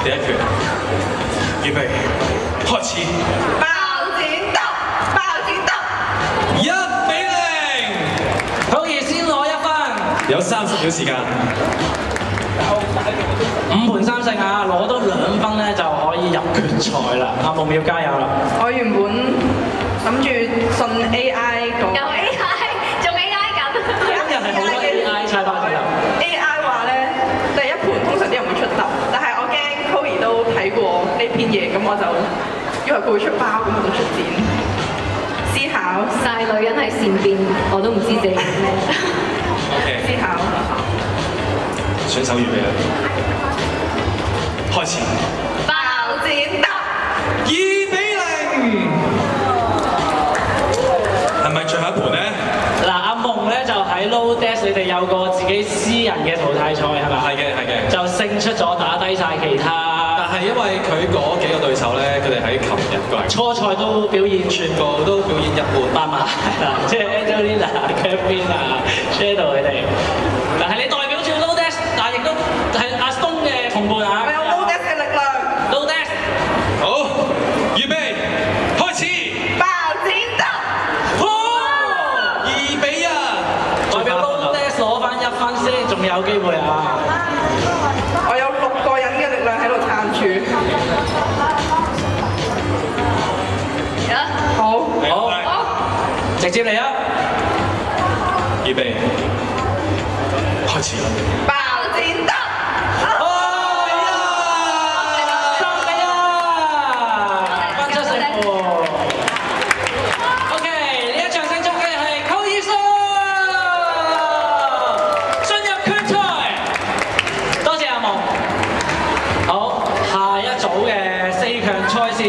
第一拳，預備，開始。爆剪刀，爆剪刀。1-0，好易先攞1分，有30秒時間。 5盤3勝啊，攞多2分咧就可以入決賽啦！阿夢要加油啦！我原本諗住信 AI 講，有 AI，仲 AI 緊。今日係好多 AI 猜包咗。AI 話咧，第一盤通常啲人會出答，但係我驚 Chloe 都睇過呢篇嘢，咁我就以為佢會出包，咁我就出剪。思考，晒女人喺善變，我都唔知自己講咩。思 OK， 考。選手預備啦，開始。爆剪刀。2-0，係咪最後一盤咧？嗱，阿夢咧就喺 Low Desk，你哋有個自己私人嘅淘汰賽係咪？係嘅，係嘅。就勝出咗，打低晒其他。但係因為佢嗰幾個對手咧，佢哋喺琴日過嚟，初賽都表現全部都表演一般。麻麻，即係 Angelina、Kevin 啊、Shadow 佢哋。但係你代表住 Low Desk，但係亦都係阿東嘅同伴啊。我有 Low Desk 嘅力量。Low Desk，好，預備，開始。爆剪刀。 2-1，代表 Low Desk 攞翻1分先，仲有機會啊！我有6個人嘅力量喺度撐住。好。好，直接嚟啊！預備，開始。爆剪刀。分出勝負。OK， 呢一場勝出嘅係寇醫生，進入決賽。多謝阿夢。好，下一組嘅4強賽事。